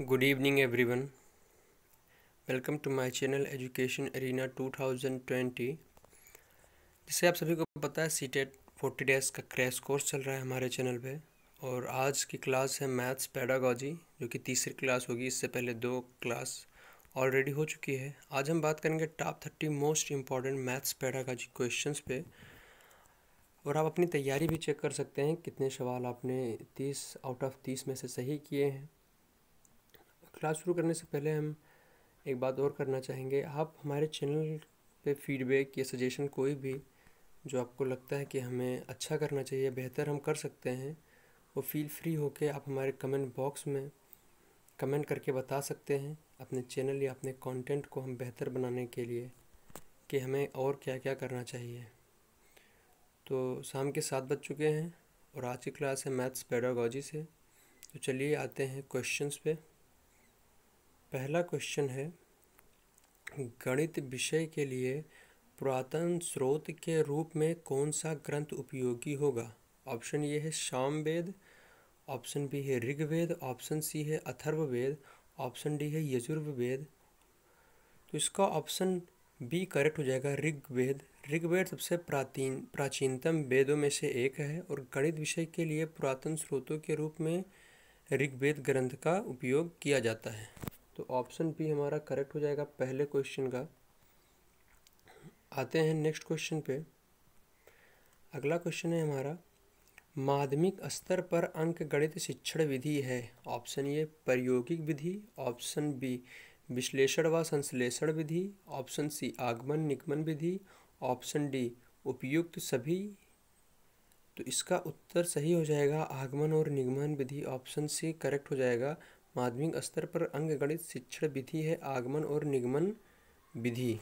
Good evening everyone. Welcome to my channel Education Arena 2020। जैसे आप सभी को पता है सीटेट 40 डेज का क्रैश कोर्स चल रहा है हमारे चैनल पे और आज की क्लास है मैथ्स पेडागॉजी जो कि तीसरी क्लास होगी। इससे पहले 2 क्लास ऑलरेडी हो चुकी है। आज हम बात करेंगे top 30 most important maths pedagogy questions पे और आप अपनी तैयारी भी चेक कर सकते हैं कितने सवाल आपने 30 आउट ऑफ 30 में से सही किए हैं। क्लास शुरू करने से पहले हम एक बात और करना चाहेंगे। आप हमारे चैनल पे फीडबैक या सजेशन कोई भी जो आपको लगता है कि हमें अच्छा करना चाहिए, बेहतर हम कर सकते हैं, वो फील फ्री होके आप हमारे कमेंट बॉक्स में कमेंट करके बता सकते हैं अपने चैनल या अपने कंटेंट को हम बेहतर बनाने के लिए कि हमें और क्या क्या करना चाहिए। तो शाम के 7 बज चुके हैं और आज की क्लास है मैथ्स पेडागॉजी से। तो चलिए आते हैं क्वेश्चंस पे। पहला क्वेश्चन है, गणित विषय के लिए पुरातन स्रोत के रूप में कौन सा ग्रंथ उपयोगी होगा? ऑप्शन ए है सामवेद, ऑप्शन बी है ऋग्वेद, ऑप्शन सी है अथर्ववेद, ऑप्शन डी है यजुर्वेद। तो इसका ऑप्शन बी करेक्ट हो जाएगा, ऋग्वेद। ऋग्वेद सबसे प्राचीनतम वेदों में से एक है और गणित विषय के लिए पुरातन स्रोतों के रूप में ऋग्वेद ग्रंथ का उपयोग किया जाता है। तो ऑप्शन बी हमारा करेक्ट हो जाएगा पहले क्वेश्चन का। आते हैं नेक्स्ट क्वेश्चन पे। अगला क्वेश्चन है हमारा, माध्यमिक स्तर पर अंक गणित शिक्षण विधि है। ऑप्शन ए प्रायोगिक विधि, ऑप्शन बी विश्लेषण व संश्लेषण विधि, ऑप्शन सी आगमन निगमन विधि, ऑप्शन डी उपयुक्त सभी। तो इसका उत्तर सही हो जाएगा आगमन और निगमन विधि। ऑप्शन सी करेक्ट हो जाएगा। माध्यमिक स्तर पर अंक गणित शिक्षण विधि है आगमन और निगमन विधि।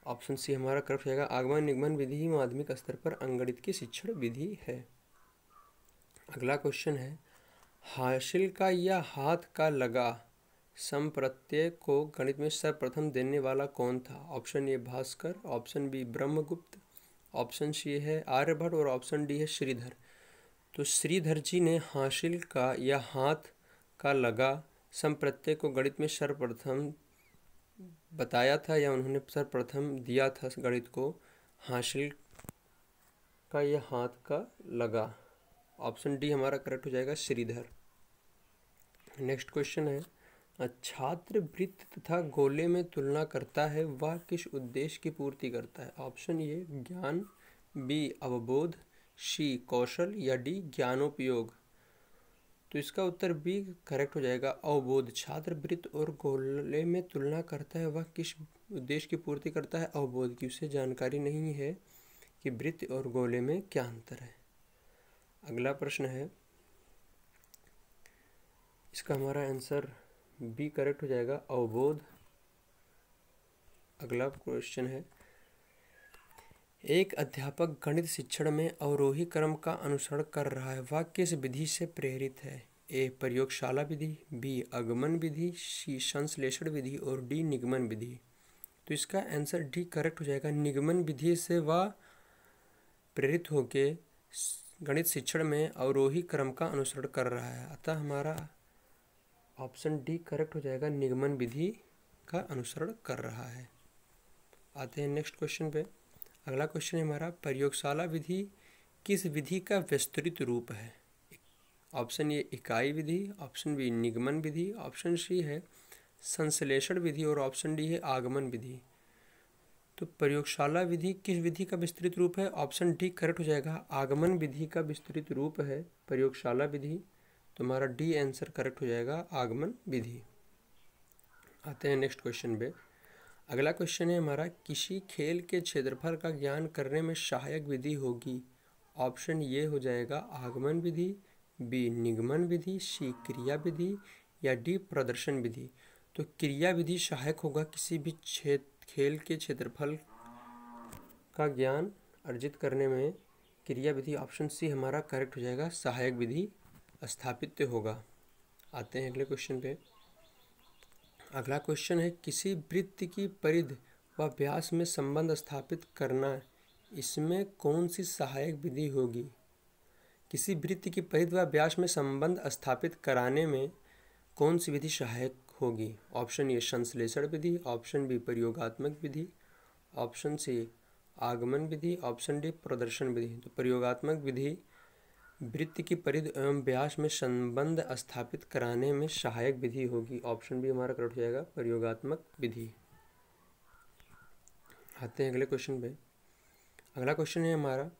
ऑप्शन सी हमारा करेक्ट हो जाएगा, आगमन निगमन विधि ही माध्यमिक स्तर पर अंकगणित की शिक्षण विधि है। अगला क्वेश्चन है, हासिल का या हाथ का लगा संप्रत्यय को गणित में सर्वप्रथम देने वाला कौन था? Option A Bhaskar, option B Brahmagupta, option C है आर्यभट्ट और ऑप्शन डी है श्रीधर। तो श्रीधर जी ने हासिल का या हाथ का लगा संप्रत्यय को गणित में सर्वप्रथम बताया था या उन्होंने सर्वप्रथम दिया था गणित को, हासिल का या हाथ का लगा। ऑप्शन डी हमारा करेक्ट हो जाएगा, श्रीधर। नेक्स्ट क्वेश्चन है, छात्र वृत्त तथा गोले में तुलना करता है, वह किस उद्देश्य की पूर्ति करता है? ऑप्शन ए ज्ञान, बी अवबोध, सी कौशल या डी ज्ञानोपयोग। तो इसका उत्तर बी करेक्ट हो जाएगा, अवबोध। छात्र वृत्त और गोले में तुलना करता है, वह किस उद्देश्य की पूर्ति करता है? अवबोध की। उसे जानकारी नहीं है कि वृत्त और गोले में क्या अंतर है। अगला प्रश्न है, इसका हमारा आंसर बी करेक्ट हो जाएगा, अवबोध। अगला क्वेश्चन है, एक अध्यापक गणित शिक्षण में अवरोही क्रम का अनुसरण कर रहा है, वह किस विधि से प्रेरित है? ए प्रयोगशाला विधि, बी आगमन विधि, सी संश्लेषण विधि और डी निगमन विधि। तो इसका आंसर डी करेक्ट हो जाएगा, निगमन विधि से वह प्रेरित होके गणित शिक्षण में अवरोही क्रम का अनुसरण कर रहा है। अतः हमारा ऑप्शन डी करेक्ट हो जाएगा, निगमन विधि का अनुसरण कर रहा है। आते हैं नेक्स्ट क्वेश्चन पे। अगला क्वेश्चन है हमारा, प्रयोगशाला विधि किस विधि का विस्तृत रूप है? ऑप्शन ए इकाई विधि, ऑप्शन बी निगमन विधि, ऑप्शन सी है संश्लेषण विधि और ऑप्शन डी है आगमन विधि। तो प्रयोगशाला विधि किस विधि का विस्तृत रूप है? ऑप्शन डी करेक्ट हो जाएगा, आगमन विधि का विस्तृत रूप है प्रयोगशाला विधि। तो हमारा डी आंसर करेक्ट हो जाएगा, आगमन विधि। आते हैं नेक्स्ट क्वेश्चन पे। अगला क्वेश्चन है हमारा, किसी खेल के क्षेत्रफल का ज्ञान करने में सहायक विधि होगी। ऑप्शन ये हो जाएगा आगमन विधि, बी निगमन विधि, सी क्रिया विधि या डी प्रदर्शन विधि। तो क्रिया विधि सहायक होगा किसी भी खेल के क्षेत्रफल का ज्ञान अर्जित करने में। क्रिया विधि ऑप्शन सी हमारा करेक्ट हो जाएगा, सहायक विधि स्थापित होगा। आते हैं अगले क्वेश्चन पे। अगला क्वेश्चन है, किसी वृत्त की परिधि व व्यास में संबंध स्थापित करना, इसमें कौन सी सहायक विधि होगी? किसी वृत्त की परिधि व व्यास में संबंध स्थापित कराने में कौन सी विधि सहायक होगी? ऑप्शन ए संश्लेषण विधि, ऑप्शन बी प्रयोगात्मक विधि, ऑप्शन सी आगमन विधि, ऑप्शन डी प्रदर्शन विधि। तो प्रयोगात्मक विधि वृत्त की परिधि एवं व्यास में संबंध स्थापित कराने में सहायक विधि होगी। ऑप्शन बी हमारा करेक्ट हो जाएगा, प्रयोगात्मक विधि। आते हैं अगले क्वेश्चन पे। अगला क्वेश्चन है हमारा,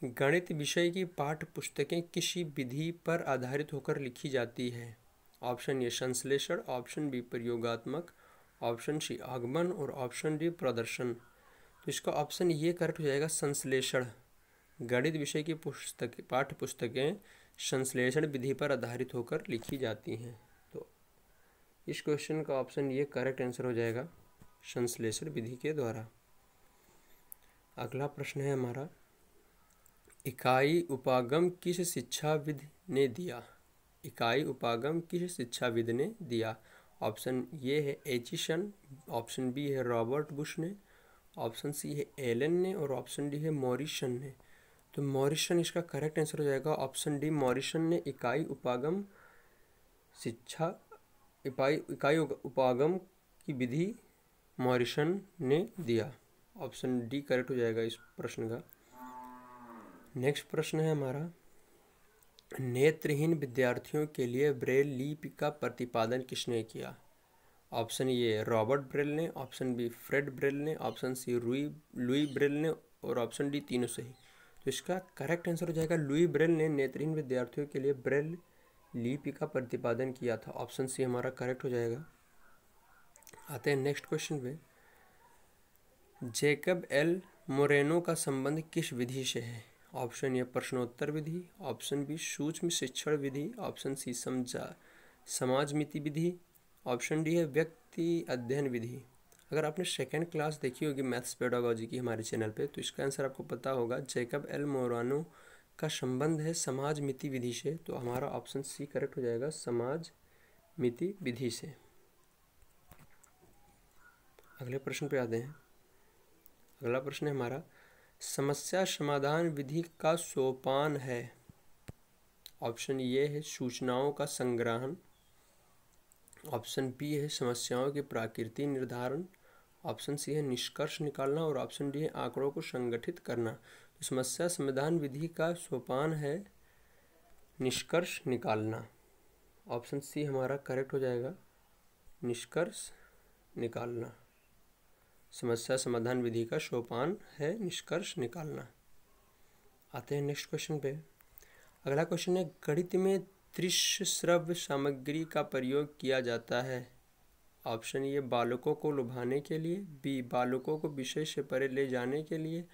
गणित विषय की पाठ्य पुस्तकें किसी विधि पर आधारित होकर लिखी जाती है? ऑप्शन ए संश्लेषण, ऑप्शन बी प्रयोगात्मक, ऑप्शन सी आगमन और ऑप्शन डी प्रदर्शन। तो इसका ऑप्शन ये करेक्ट हो जाएगा, संश्लेषण। गणित विषय की पाठ्य पुस्तकें संश्लेषण विधि पर आधारित होकर लिखी जाती हैं। तो इस क्वेश्चन का ऑप्शन ये करेक्ट आंसर हो जाएगा, संश्लेषण विधि के द्वारा। अगला प्रश्न है हमारा, इकाई उपागम किस शिक्षाविद ने दिया? इकाई उपागम किस शिक्षाविद ने दिया? ऑप्शन ये है एचिसन, ऑप्शन बी है रॉबर्ट बुश ने, ऑप्शन सी है एलन ने और ऑप्शन डी है मॉरिसन ने। तो मॉरिसन इसका करेक्ट आंसर हो जाएगा, ऑप्शन डी मॉरिसन ने इकाई उपागम की विधि मॉरिसन ने दिया। ऑप्शन डी करेक्ट हो जाएगा इस प्रश्न का। नेक्स्ट प्रश्न है हमारा, नेत्रहीन विद्यार्थियों के लिए ब्रेल लिपि का प्रतिपादन किसने किया? ऑप्शन ए रॉबर्ट ब्रेल ने, ऑप्शन बी फ्रेड ब्रेल ने, ऑप्शन सी लुई ब्रेल ने और ऑप्शन डी तीनों सही। तो इसका करेक्ट आंसर हो जाएगा, लुई ब्रेल ने नेत्रहीन विद्यार्थियों के लिए ब्रेल लिपि का प्रतिपादन किया था। ऑप्शन सी हमारा करेक्ट हो जाएगा। आते हैं नेक्स्ट क्वेश्चन पे। जैकब एल मोरेनो का संबंध किस विधि से है? ऑप्शन ए प्रश्नोत्तर विधि, ऑप्शन बी सूक्ष्म शिक्षण विधि, ऑप्शन सी समाजमिति विधि, ऑप्शन डी है व्यक्ति अध्ययन विधि। अगर आपने सेकेंड क्लास देखी होगी मैथ्स पेडागोजी की हमारे चैनल पे, तो इसका आंसर आपको पता होगा, जैकब एल मोरेनो का संबंध है समाजमिति विधि से। तो हमारा ऑप्शन सी करेक्ट हो जाएगा, समाजमिति विधि से। अगले प्रश्न पे आते हैं। अगला प्रश्न है हमारा, समस्या समाधान विधि का सोपान है? ऑप्शन ये है सूचनाओं का संग्रहण, ऑप्शन बी है समस्याओं की प्रकृति निर्धारण, ऑप्शन सी है निष्कर्ष निकालना और ऑप्शन डी है आंकड़ों को संगठित करना। तो समस्या समाधान विधि का सोपान है निष्कर्ष निकालना। ऑप्शन सी हमारा करेक्ट हो जाएगा, निष्कर्ष निकालना। समस्या समाधान विधि का सोपान है निष्कर्ष निकालना। आते हैं नेक्स्ट क्वेश्चन पे। अगला क्वेश्चन है, गणित में दृश्य श्रव्य सामग्री का प्रयोग किया जाता है? ऑप्शन ए बालकों को लुभाने के लिए, बी बालकों को विषय से परे ले जाने के लिए,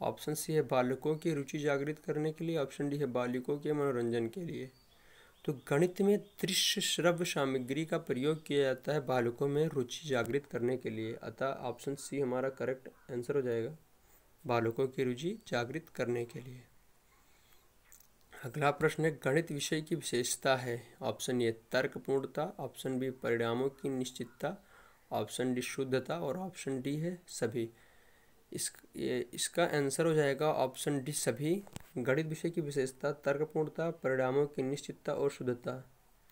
ऑप्शन सी है बालकों की रुचि जागृत करने के लिए, ऑप्शन डी है बालकों के मनोरंजन के लिए। तो गणित में दृश्य श्रव्य सामग्री का प्रयोग किया जाता है बालकों में रुचि जागृत करने के लिए। अतः ऑप्शन सी हमारा करेक्ट आंसर हो जाएगा, बालकों की रुचि जागृत करने के लिए। अगला प्रश्न है, गणित विषय की विशेषता है? ऑप्शन ए तर्कपूर्णता, ऑप्शन बी परिणामों की निश्चितता, ऑप्शन डी शुद्धता और ऑप्शन डी है सभी। इसका आंसर हो जाएगा ऑप्शन डी सभी। गणित विषय की विशेषता तर्कपूर्णता, परिणामों की निश्चितता और शुद्धता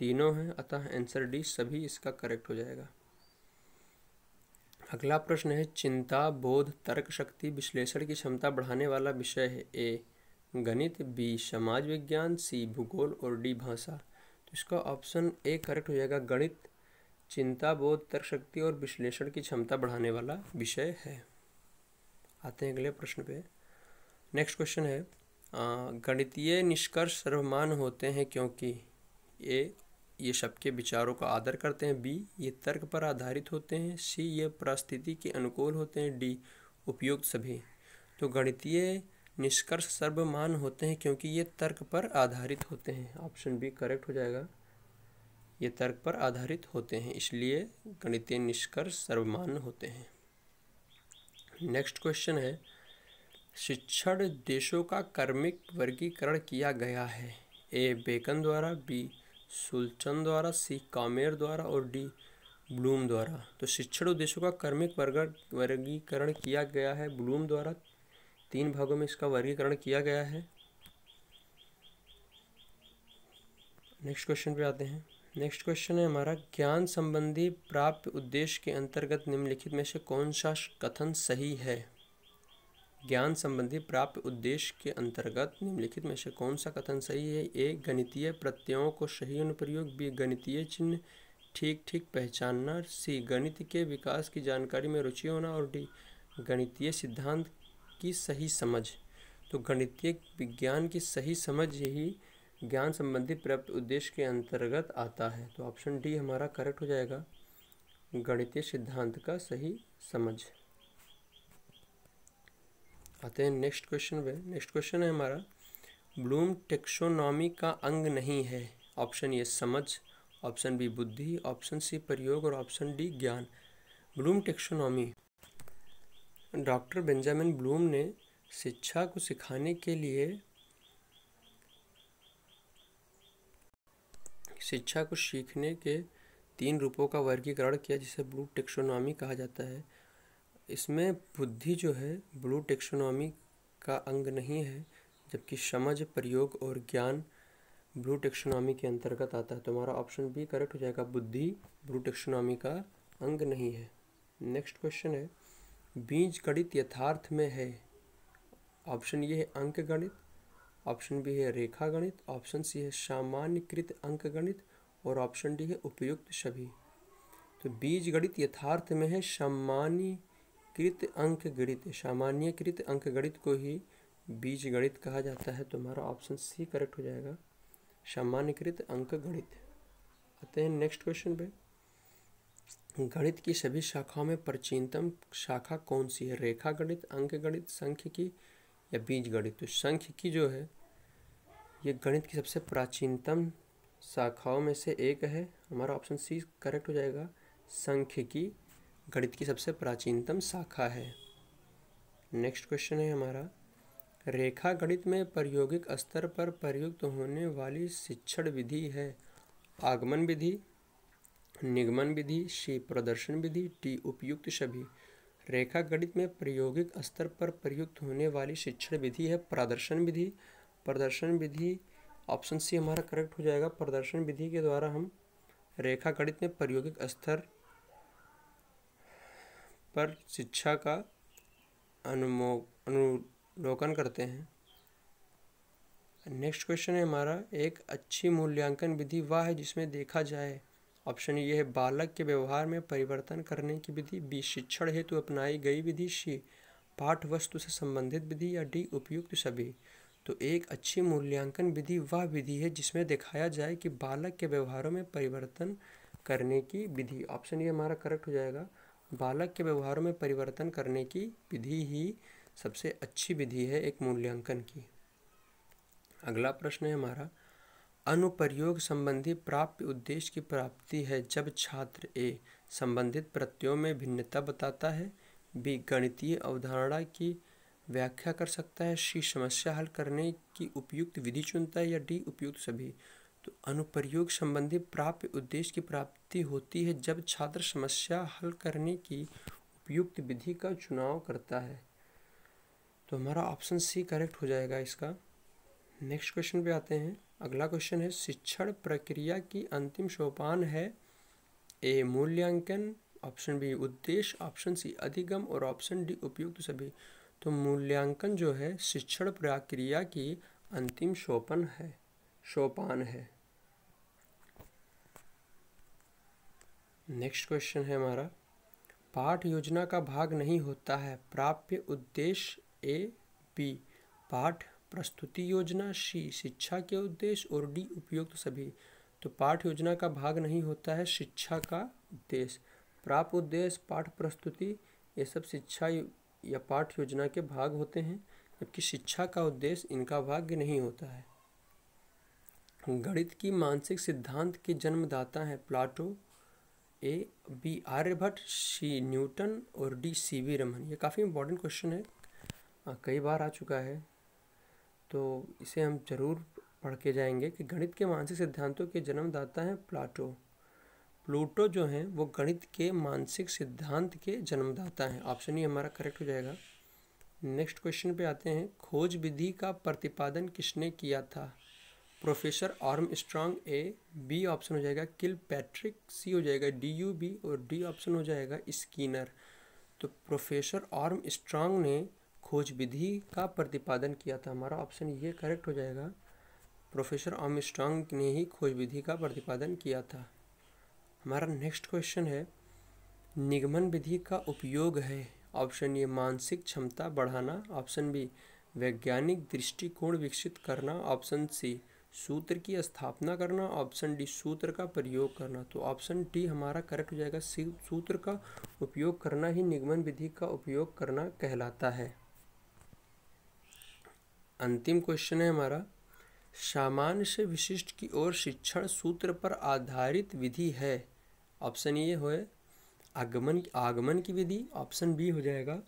तीनों हैं, अतः आंसर डी सभी इसका करेक्ट हो जाएगा। अगला प्रश्न है, चिंता बोध तर्क शक्ति विश्लेषण की क्षमता बढ़ाने वाला विषय है? ए गणित, बी समाज विज्ञान, सी भूगोल और डी भाषा। तो इसका ऑप्शन ए करेक्ट हो जाएगा, गणित चिंता बोध तर्क शक्ति और विश्लेषण की क्षमता बढ़ाने वाला विषय है। आते हैं अगले प्रश्न पे। नेक्स्ट क्वेश्चन है, गणितीय निष्कर्ष सर्वमान्य होते हैं क्योंकि? ए ये सबके विचारों का आदर करते हैं, बी ये तर्क पर आधारित होते हैं, सी ये परिस्थिति के अनुकूल होते हैं, डी उपयुक्त सभी। तो गणितीय निष्कर्ष सर्वमान्य होते हैं क्योंकि ये तर्क पर आधारित होते हैं। ऑप्शन बी करेक्ट हो जाएगा, ये तर्क पर आधारित होते हैं, इसलिए गणितीय निष्कर्ष सर्वमान्य होते हैं। नेक्स्ट क्वेश्चन है, शिक्षण देशों का क्रमिक वर्गीकरण किया गया है? ए बेकन द्वारा, बी सुलचन द्वारा, सी कामेर द्वारा और डी ब्लूम द्वारा। तो शिक्षण देशों का क्रमिक वर्गीकरण किया गया है ब्लूम द्वारा। 3 भागों में इसका वर्गीकरण किया गया है। नेक्स्ट क्वेश्चन पे आते हैं। नेक्स्ट क्वेश्चन है हमारा, ज्ञान संबंधी प्राप्य उद्देश्य के अंतर्गत निम्नलिखित में से कौन सा कथन सही है? ज्ञान संबंधी प्राप्य उद्देश्य के अंतर्गत निम्नलिखित में से कौन सा कथन सही है? ए, गणितीय प्रत्ययों को सही अनुप्रयोग। बी, गणितीय चिन्ह ठीक ठीक पहचानना। सी, गणित के विकास की जानकारी में रुचि होना। और डी, गणितीय सिद्धांत की सही समझ। तो गणितीय विज्ञान की सही समझ यही ज्ञान संबंधी प्राप्त उद्देश्य के अंतर्गत आता है। तो ऑप्शन डी हमारा करेक्ट हो जाएगा, गणितीय सिद्धांत का सही समझ। आते हैं नेक्स्ट क्वेश्चन पे। नेक्स्ट क्वेश्चन है हमारा, ब्लूम टेक्सोनॉमी का अंग नहीं है। ऑप्शन ए समझ, ऑप्शन बी बुद्धि, ऑप्शन सी प्रयोग और ऑप्शन डी ज्ञान। Bloom taxonomy, doctor Benjamin Bloom ने शिक्षा को सिखाने के लिए, शिक्षा को सीखने के 3 रूपों का वर्गीकरण किया जिसे ब्लूम टेक्सोनॉमी कहा जाता है। इसमें बुद्धि जो है ब्लूम टेक्सोनॉमी का अंग नहीं है, जबकि समझ, प्रयोग और ज्ञान ब्लूम टेक्सोनॉमी के अंतर्गत आता है। तो हमारा ऑप्शन बी करेक्ट हो जाएगा, बुद्धि ब्लूम टेक्सोनॉमी का अंग नहीं है। नेक्स्ट क्वेश्चन है, बीज गणित यथार्थ में है। ऑप्शन ये है अंक गणित, ऑप्शन बी है रेखा गणित, ऑप्शन सी है सामान्यकृत अंक गणित और ऑप्शन डी है उपयुक्त सभी। तो बीज गणित यथार्थ में है सामान्यकृत अंक गणित। सामान्यकृत अंक गणित को ही बीज गणित कहा जाता है। तो हमारा ऑप्शन सी करेक्ट हो जाएगा, सामान्यकृत अंक गणित। आते हैं नेक्स्ट क्वेश्चन पे, गणित की सभी शाखाओं में प्राचीनतम शाखा कौन सी है? रेखा गणित, अंक गणित, सांख्यिकी या बीज गणित? तो सांख्यिकी जो है ये गणित की सबसे प्राचीनतम शाखाओं में से एक है। हमारा ऑप्शन सी करेक्ट हो जाएगा, सांख्यिकी गणित की सबसे प्राचीनतम शाखा है। नेक्स्ट क्वेश्चन है हमारा, रेखा गणित में प्रायोगिक स्तर पर प्रयुक्त होने वाली शिक्षण विधि है। आगमन विधि, निगमन विधि, सी प्रदर्शन विधि, डी उपयुक्त सभी। रेखा गणित में प्रायोगिक स्तर पर प्रयुक्त होने वाली शिक्षण विधि है प्रदर्शन विधि। प्रदर्शन विधि ऑप्शन सी हमारा करेक्ट हो जाएगा। प्रदर्शन विधि के द्वारा हम रेखा गणित में प्रायोगिक स्तर पर शिक्षा का अनुलोकन करते हैं। नेक्स्ट क्वेश्चन है हमारा, एक अच्छी मूल्यांकन विधि वह है जिसमें देखा जाए। ऑप्शन ये है बालक के व्यवहार में परिवर्तन करने की विधि, बी शिक्षण हेतु अपनाई गई विधि, सी पाठ वस्तु से संबंधित विधि या डी उपयुक्त सभी। तो एक अच्छी मूल्यांकन विधि वह विधि है जिसमें दिखाया जाए कि बालक के व्यवहारों में परिवर्तन करने की विधि। ऑप्शन ये हमारा करेक्ट हो जाएगा, बालक के व्यवहारों में परिवर्तन करने की विधि ही सबसे अच्छी विधि है एक मूल्यांकन की। अगला प्रश्न है हमारा, अनुप्रयोग संबंधी प्राप्य उद्देश्य की प्राप्ति है जब छात्र ए संबंधित प्रत्ययों में भिन्नता बताता है, बी गणितीय अवधारणा की व्याख्या कर सकता है, सी समस्या हल करने की उपयुक्त विधि चुनता है या डी उपयुक्त सभी। तो अनुप्रयोग संबंधी प्राप्य उद्देश्य की प्राप्ति होती है जब छात्र समस्या हल करने की उपयुक्त विधि का चुनाव करता है। तो हमारा ऑप्शन सी करेक्ट हो जाएगा इसका। नेक्स्ट क्वेश्चन पे आते हैं। अगला क्वेश्चन है, शिक्षण प्रक्रिया की अंतिम सोपान है ए मूल्यांकन, ऑप्शन बी उद्देश्य, ऑप्शन सी अधिगम और ऑप्शन डी उपयुक्त सभी। तो मूल्यांकन जो है शिक्षण प्रक्रिया की अंतिम सोपान है। नेक्स्ट क्वेश्चन है हमारा, पाठ योजना का भाग नहीं होता है प्राप्य उद्देश्य ए बी पाठ प्रस्तुति योजना, सी शिक्षा के उद्देश्य और डी उपयुक्त सभी। तो पाठ योजना का भाग नहीं होता है शिक्षा का उद्देश्य। प्राप्य उद्देश्य, पाठ प्रस्तुति ये सब शिक्षा या पाठ योजना के भाग होते हैं, जबकि शिक्षा का उद्देश्य इनका भाग नहीं होता है। गणित की मानसिक सिद्धांत के जन्मदाता हैं Plato, A B Aryabhatta, C Newton और डी सीवी रमन। ये काफ़ी इंपॉर्टेंट क्वेश्चन है, कई बार आ चुका है, तो इसे हम जरूर पढ़ के जाएंगे कि गणित के मानसिक सिद्धांतों के जन्मदाता हैं प्लूटो जो हैं वो गणित के मानसिक सिद्धांत के जन्मदाता हैं। ऑप्शन ही हमारा करेक्ट हो जाएगा। नेक्स्ट क्वेश्चन पे आते हैं, खोज विधि का प्रतिपादन किसने किया था? प्रोफेसर आर्मस्ट्रांग ए, बी ऑप्शन हो जाएगा किल पैट्रिक, सी हो जाएगा DUB और डी ऑप्शन हो जाएगा स्कीनर। तो प्रोफेसर आर्मस्ट्रांग ने खोज विधि का प्रतिपादन किया था, हमारा ऑप्शन ये करेक्ट हो जाएगा। प्रोफेसर आर्मस्ट्रांग ने ही खोज विधि का प्रतिपादन किया था। हमारा नेक्स्ट क्वेश्चन है, निगमन विधि का उपयोग है, ऑप्शन ए मानसिक क्षमता बढ़ाना, ऑप्शन बी वैज्ञानिक दृष्टिकोण विकसित करना, ऑप्शन सी सूत्र की स्थापना करना, ऑप्शन डी सूत्र का प्रयोग करना। तो ऑप्शन डी हमारा करेक्ट हो जाएगा, सूत्र का उपयोग करना ही निगमन विधि का उपयोग करना कहलाता है। अंतिम क्वेश्चन है हमारा, सामान्य से विशिष्ट की ओर शिक्षण सूत्र पर आधारित विधि है, ऑप्शन ए है आगमन की विधि, ऑप्शन बी हो जाएगा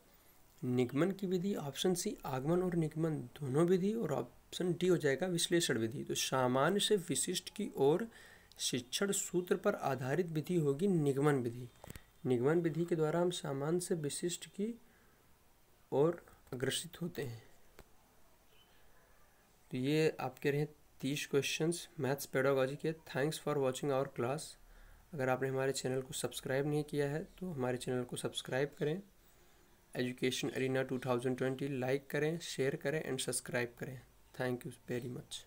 निगमन की विधि, ऑप्शन सी आगमन और निगमन दोनों विधि, और ऑप्शन डी हो जाएगा विश्लेषण विधि। तो सामान्य से विशिष्ट की ओर शिक्षण सूत्र पर आधारित विधि होगी निगमन विधि। निगमन विधि के द्वारा हम सामान्य से विशिष्ट की ओर अग्रसित होते हैं। तो ये आपके रहे 30 क्वेश्चंस मैथ्स पेडागोजी के। Thanks for watching our class. अगर आपने हमारे चैनल को सब्सक्राइब नहीं किया है तो हमारे चैनल को सब्सक्राइब करें, एजुकेशन अरीना 2020 लाइक करें, शेयर करें एंड सब्सक्राइब करें। Thank you very much.